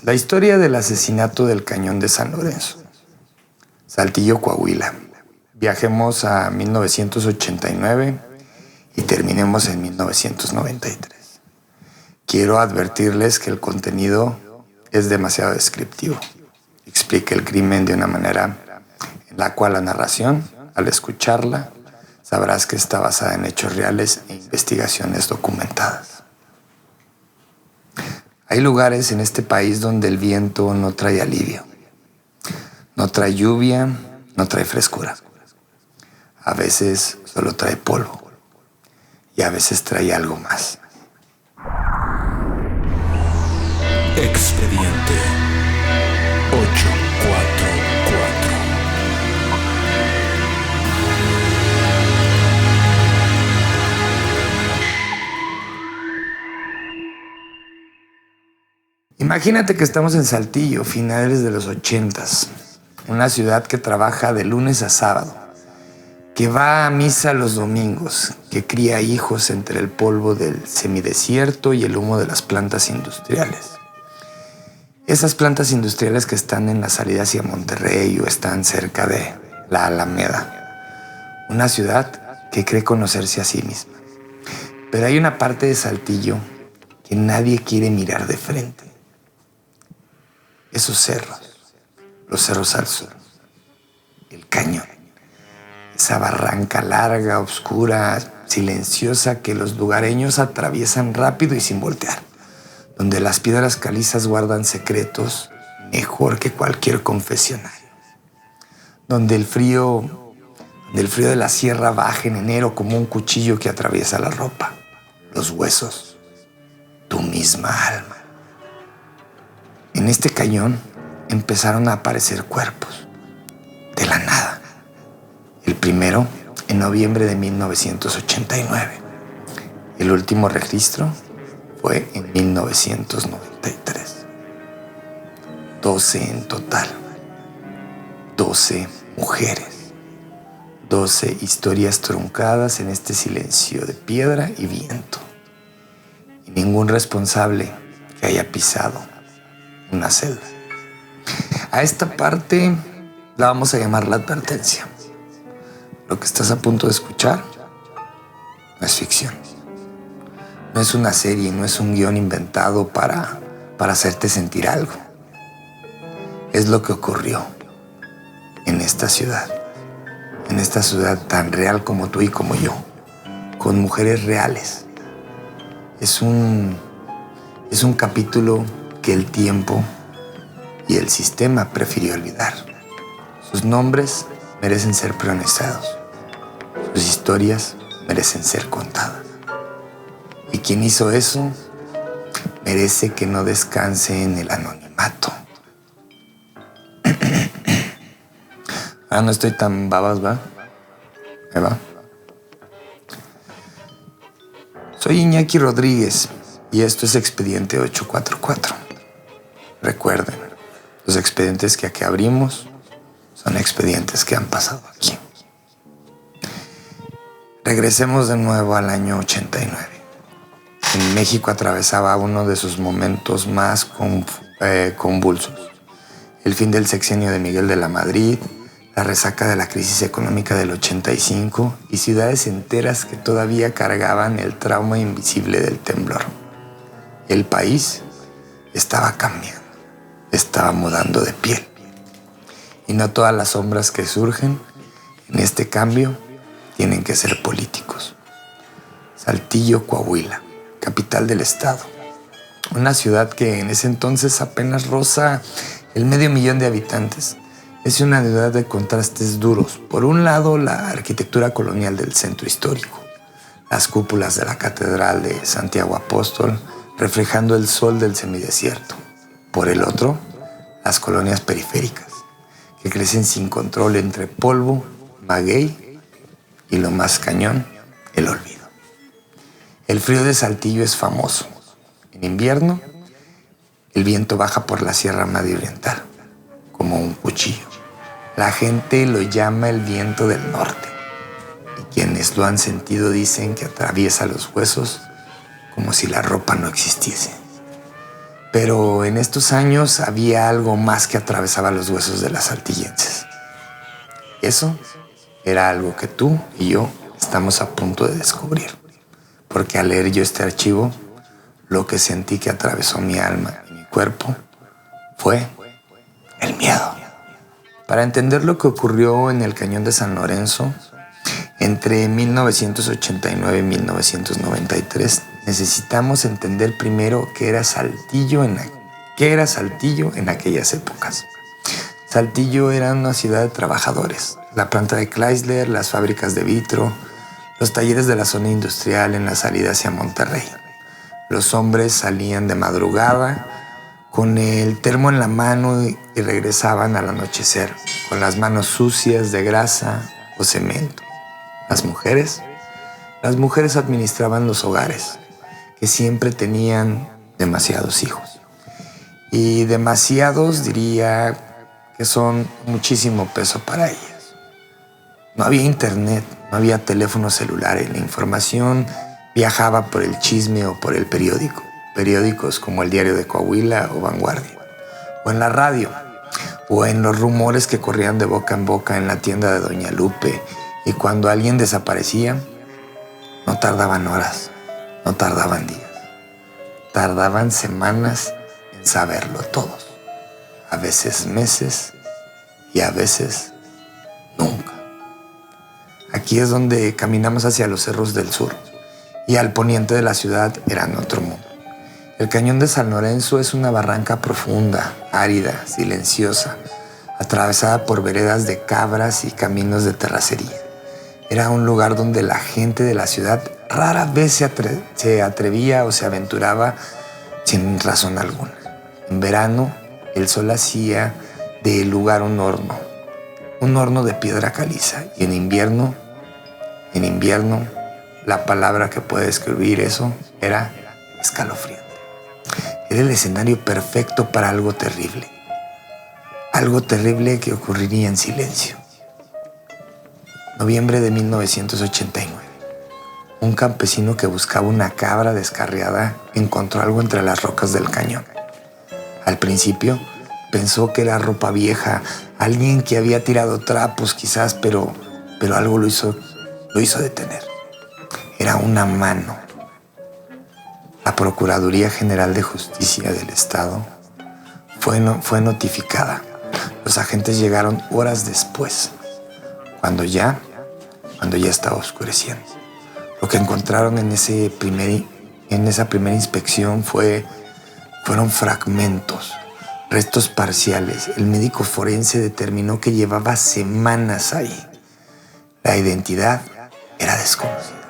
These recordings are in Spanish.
La historia del asesinato del Cañón de San Lorenzo. Saltillo, Coahuila. Viajemos a 1989 y terminemos en 1993. Quiero advertirles que el contenido es demasiado descriptivo. Explica el crimen de una manera en la cual la narración, al escucharla, sabrás que está basada en hechos reales e investigaciones documentadas. Hay lugares en este país donde el viento no trae alivio, no trae lluvia, no trae frescura. A veces solo trae polvo y a veces trae algo más. Expediente 844. Imagínate que estamos en Saltillo, finales de los 80s, una ciudad que trabaja de lunes a sábado, que va a misa los domingos, que cría hijos entre el polvo del semidesierto y el humo de las plantas industriales. Esas plantas industriales que están en la salida hacia Monterrey o están cerca de la Alameda, una ciudad que cree conocerse a sí misma. Pero hay una parte de Saltillo que nadie quiere mirar de frente. Esos cerros, los cerros al sur, el cañón, esa barranca larga, oscura, silenciosa que los lugareños atraviesan rápido y sin voltear, donde las piedras calizas guardan secretos mejor que cualquier confesionario, donde el frío de la sierra baja en enero como un cuchillo que atraviesa la ropa, los huesos, tu misma alma. En este cañón empezaron a aparecer cuerpos, de la nada. El primero en noviembre de 1989. El último registro fue en 1993. 12 en total. 12 mujeres. 12 historias truncadas en este silencio de piedra y viento. Y ningún responsable que haya pisado una celda. A esta parte la vamos a llamar la advertencia. Lo que estás a punto de escuchar no es ficción. No es una serie, no es un guión inventado para hacerte sentir algo. Es lo que ocurrió en esta ciudad tan real como tú y como yo, con mujeres reales. Es un capítulo que el tiempo y el sistema prefirió olvidar. Sus nombres merecen ser pronunciados. Sus historias merecen ser contadas. Y quien hizo eso merece que no descanse en el anonimato. No estoy tan babas, ¿va? Ahí va. Soy Iñaki Rodríguez y esto es Expediente 844. Recuerden, los expedientes que aquí abrimos son expedientes que han pasado aquí. Regresemos de nuevo al año 89. En México atravesaba uno de sus momentos más convulsos. El fin del sexenio de Miguel de la Madrid, la resaca de la crisis económica del 85 y ciudades enteras que todavía cargaban el trauma invisible del temblor. El país estaba cambiando. Estaba mudando de piel. Y no todas las sombras que surgen en este cambio tienen que ser políticos. Saltillo, Coahuila, capital del estado. Una ciudad que en ese entonces apenas roza el 500,000 de habitantes. Es una ciudad de contrastes duros. Por un lado, la arquitectura colonial del centro histórico. Las cúpulas de la Catedral de Santiago Apóstol reflejando el sol del semidesierto. Por el otro, las colonias periféricas, que crecen sin control entre polvo, maguey y lo más cañón, el olvido. El frío de Saltillo es famoso. En invierno, el viento baja por la Sierra Madre Oriental, como un cuchillo. La gente lo llama el viento del norte, y quienes lo han sentido dicen que atraviesa los huesos como si la ropa no existiese. Pero en estos años había algo más que atravesaba los huesos de las saltillenses. Eso era algo que tú y yo estamos a punto de descubrir. Porque al leer yo este archivo, lo que sentí que atravesó mi alma y mi cuerpo fue el miedo. Para entender lo que ocurrió en el Cañón de San Lorenzo, entre 1989 y 1993, necesitamos entender primero qué era Saltillo en aquellas épocas. Saltillo era una ciudad de trabajadores. La planta de Chrysler, las fábricas de vitro, los talleres de la zona industrial en la salida hacia Monterrey. Los hombres salían de madrugada con el termo en la mano y regresaban al anochecer, con las manos sucias de grasa o cemento. Las mujeres administraban los hogares, que siempre tenían demasiados hijos. Y demasiados diría que son muchísimo peso para ellas. No había internet, no había teléfono celular y la información viajaba por el chisme o por el periódico. Periódicos como el Diario de Coahuila o Vanguardia. O en la radio. O en los rumores que corrían de boca en boca en la tienda de Doña Lupe. Y cuando alguien desaparecía, no tardaban horas, no tardaban días. Tardaban semanas en saberlo todos. A veces meses y a veces nunca. Aquí es donde caminamos hacia los cerros del sur y al poniente de la ciudad eran otro mundo. El Cañón de San Lorenzo es una barranca profunda, árida, silenciosa, atravesada por veredas de cabras y caminos de terracería. Era un lugar donde la gente de la ciudad rara vez se atrevía o se aventuraba sin razón alguna. En verano, el sol hacía del lugar un horno de piedra caliza. Y en invierno, la palabra que puede describir eso era escalofriante. Era el escenario perfecto para algo terrible que ocurriría en silencio. Noviembre de 1989. Un campesino que buscaba una cabra descarriada encontró algo entre las rocas del cañón. Al principio pensó que era ropa vieja, alguien que había tirado trapos quizás, pero algo lo hizo detener. Era una mano. La Procuraduría General de Justicia del Estado fue notificada. Los agentes llegaron horas después, cuando ya estaba oscureciendo. Lo que encontraron en esa primera inspección fueron fragmentos, restos parciales. El médico forense determinó que llevaba semanas ahí. La identidad era desconocida.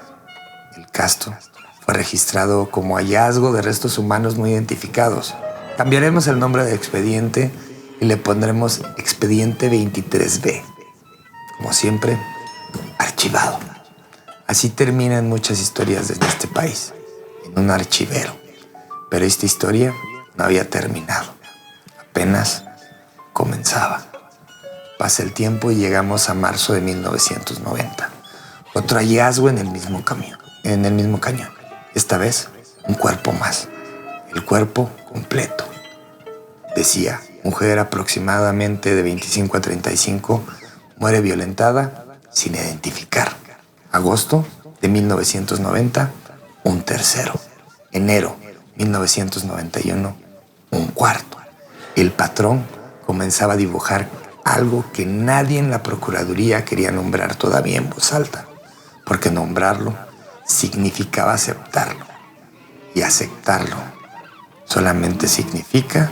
El caso fue registrado como hallazgo de restos humanos no identificados. Cambiaremos el nombre del expediente y le pondremos expediente 23B. Como siempre, archivado. Así terminan muchas historias desde este país, en un archivero. Pero esta historia no había terminado. Apenas comenzaba. Pasa el tiempo y llegamos a marzo de 1990. Otro hallazgo en el mismo cañón. Esta vez, un cuerpo más. El cuerpo completo. Decía, mujer aproximadamente de 25 a 35, muere violentada sin identificar. Agosto de 1990, un tercero. Enero 1991, un cuarto. El patrón comenzaba a dibujar algo que nadie en la Procuraduría quería nombrar todavía en voz alta, porque nombrarlo significaba aceptarlo. Y aceptarlo solamente significa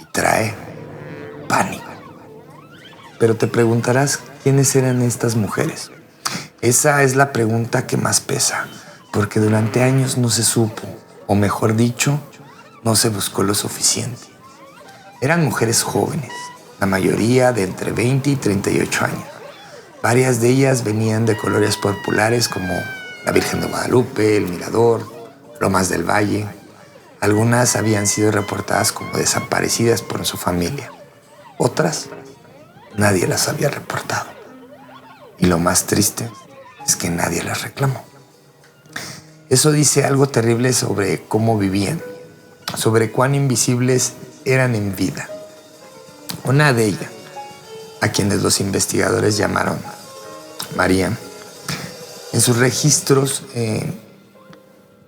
y trae pánico. Pero te preguntarás, ¿quiénes eran estas mujeres? Esa es la pregunta que más pesa, porque durante años no se supo, o mejor dicho, no se buscó lo suficiente. Eran mujeres jóvenes, la mayoría de entre 20 y 38 años. Varias de ellas venían de colonias populares como la Virgen de Guadalupe, El Mirador, Lomas del Valle. Algunas habían sido reportadas como desaparecidas por su familia. Otras, nadie las había reportado. Y lo más triste es que nadie las reclamó. Eso dice algo terrible sobre cómo vivían. sobre cuán invisibles eran en vida. Una de ellas, a quienes los investigadores llamaron María, en sus registros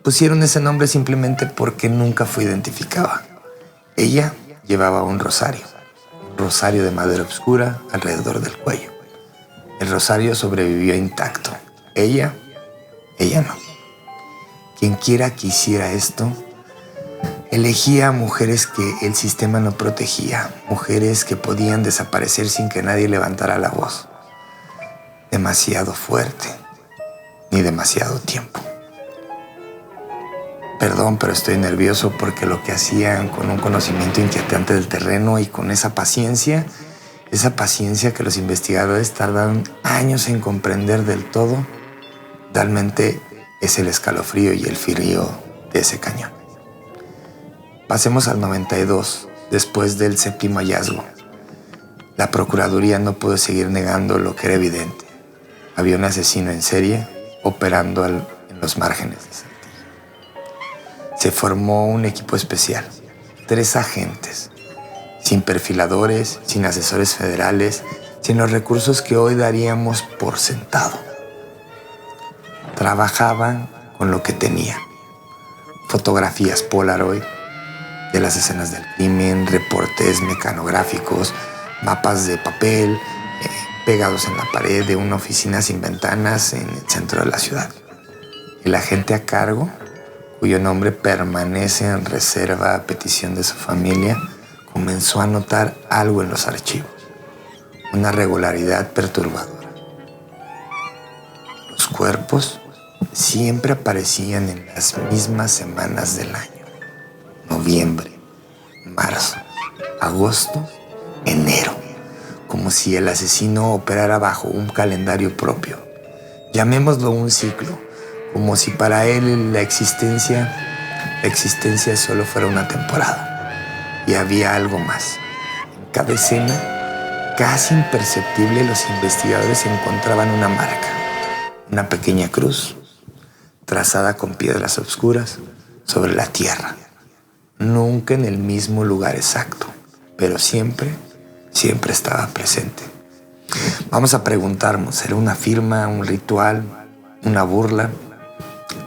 pusieron ese nombre simplemente porque nunca fue identificada. Ella llevaba un rosario de madera oscura alrededor del cuello. El rosario sobrevivió intacto. Ella no. Quien quiera que hiciera esto, elegía a mujeres que el sistema no protegía, mujeres que podían desaparecer sin que nadie levantara la voz. Demasiado fuerte, ni demasiado tiempo. Perdón, pero estoy nervioso porque lo que hacían con un conocimiento inquietante del terreno y con esa paciencia que los investigadores tardaron años en comprender del todo, realmente es el escalofrío y el frío de ese cañón. Pasemos al 92, después del séptimo hallazgo. La Procuraduría no pudo seguir negando lo que era evidente. Había un asesino en serie operando en los márgenes de Saltillo. Se formó un equipo especial, 3 agentes, sin perfiladores, sin asesores federales, sin los recursos que hoy daríamos por sentado. Trabajaban con lo que tenían: fotografías Polaroid de las escenas del crimen, reportes mecanográficos, mapas de papel pegados en la pared de una oficina sin ventanas en el centro de la ciudad. El agente a cargo, cuyo nombre permanece en reserva a petición de su familia, comenzó a notar algo en los archivos, una regularidad perturbadora. Los cuerpos siempre aparecían en las mismas semanas del año: noviembre, marzo, agosto, enero, como si el asesino operara bajo un calendario propio. Llamémoslo un ciclo, como si para él la existencia solo fuera una temporada. Y había algo más. En cada escena, casi imperceptible, los investigadores encontraban una marca, una pequeña cruz, trazada con piedras oscuras sobre la tierra. Nunca en el mismo lugar exacto, pero siempre estaba presente. Vamos a preguntarnos, ¿era una firma, un ritual, una burla?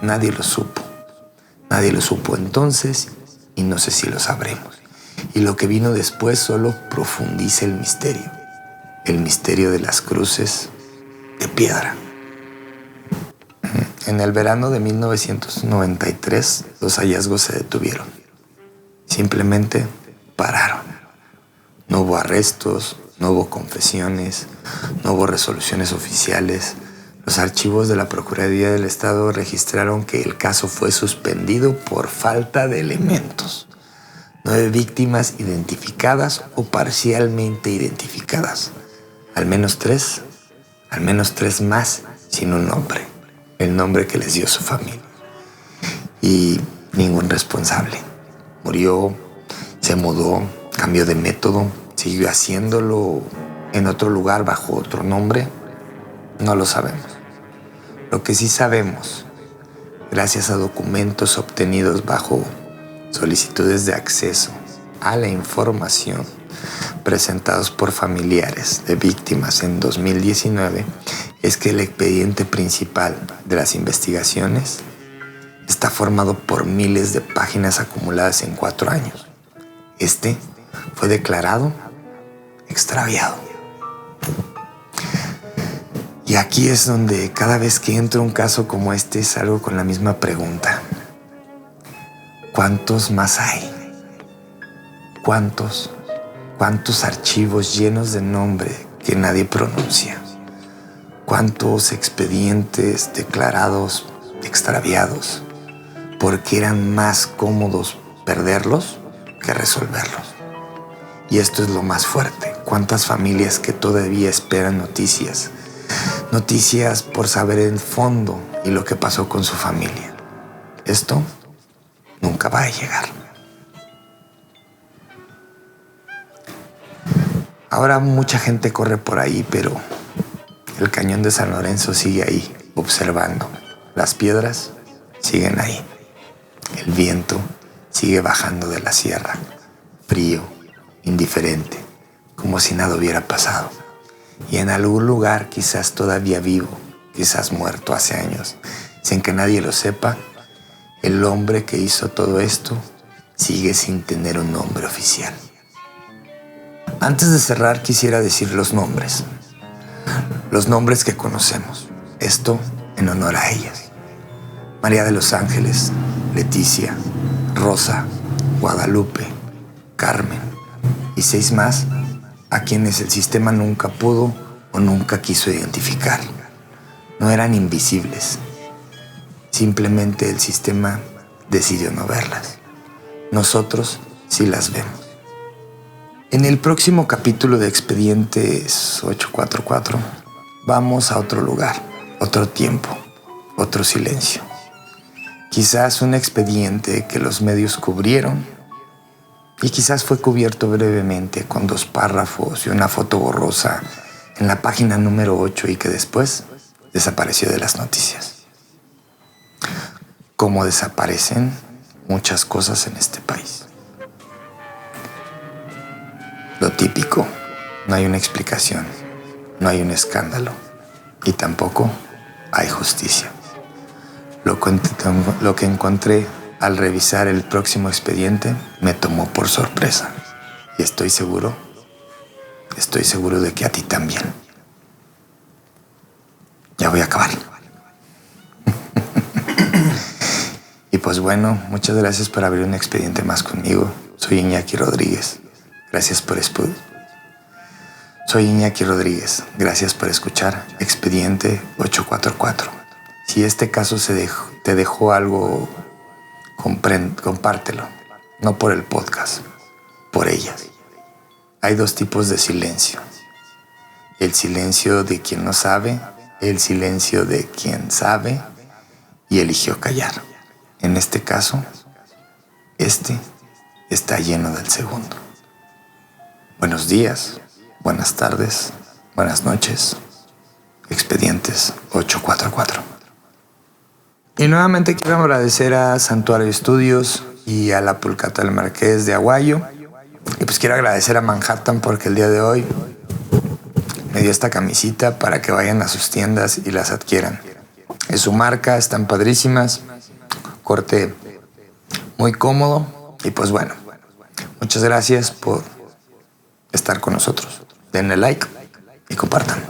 Nadie lo supo. Nadie lo supo entonces y no sé si lo sabremos. Y lo que vino después solo profundiza el misterio de las cruces de piedra. En el verano de 1993, los hallazgos se detuvieron. Simplemente pararon. No hubo arrestos, no hubo confesiones, no hubo resoluciones oficiales. Los archivos de la Procuraduría del Estado registraron que el caso fue suspendido por falta de elementos. 9 víctimas identificadas o parcialmente identificadas. Al menos tres más sin un nombre. El nombre que les dio su familia. Y ningún responsable. Murió, se mudó, cambió de método, siguió haciéndolo en otro lugar bajo otro nombre. No lo sabemos. Lo que sí sabemos, gracias a documentos obtenidos bajo solicitudes de acceso a la información presentados por familiares de víctimas en 2019, es que el expediente principal de las investigaciones está formado por miles de páginas acumuladas en 4 años. Este fue declarado extraviado. Y aquí es donde cada vez que entro un caso como este salgo con la misma pregunta: ¿cuántos más hay? ¿Cuántos archivos llenos de nombre que nadie pronuncia? ¿Cuántos expedientes declarados extraviados porque eran más cómodos perderlos que resolverlos? Y esto es lo más fuerte. ¿Cuántas familias que todavía esperan noticias por saber el fondo y lo que pasó con su familia? Esto nunca va a llegar. Ahora mucha gente corre por ahí, pero el cañón de San Lorenzo sigue ahí, observando. Las piedras siguen ahí. El viento sigue bajando de la sierra, frío, indiferente, como si nada hubiera pasado. Y en algún lugar, quizás todavía vivo, quizás muerto hace años, sin que nadie lo sepa, el hombre que hizo todo esto sigue sin tener un nombre oficial. Antes de cerrar, quisiera decir los nombres que conocemos. Esto en honor a ellas. María de los Ángeles, Leticia, Rosa, Guadalupe, Carmen y 6 más a quienes el sistema nunca pudo o nunca quiso identificar. No eran invisibles. Simplemente el sistema decidió no verlas. Nosotros sí las vemos. En el próximo capítulo de Expedientes 844 vamos a otro lugar, otro tiempo, otro silencio. Quizás un expediente que los medios cubrieron y quizás fue cubierto brevemente con 2 párrafos y una foto borrosa en la página número 8 y que después desapareció de las noticias. Como desaparecen muchas cosas en este país. Lo típico, no hay una explicación, no hay un escándalo y tampoco hay justicia. Lo que encontré al revisar el próximo expediente me tomó por sorpresa y estoy seguro de que a ti también. Ya voy a acabar. Y pues bueno, muchas gracias por abrir un expediente más conmigo. Soy Iñaki Rodríguez. Gracias por escuchar Expediente 844. Si este caso te dejó algo, compártelo. No por el podcast, por ellas. Hay 2 tipos de silencio. El silencio de quien no sabe, el silencio de quien sabe y eligió callar. En este caso, este está lleno del segundo. Buenos días, buenas tardes, buenas noches. Expedientes 844. Y nuevamente quiero agradecer a Santuario Estudios y a la Pulcata del Marqués de Aguayo. Y pues quiero agradecer a Manhattan porque el día de hoy me dio esta camisita para que vayan a sus tiendas y las adquieran. Es su marca, están padrísimas. Corte muy cómodo. Y pues bueno, muchas gracias por estar con nosotros. Denle like y compartan.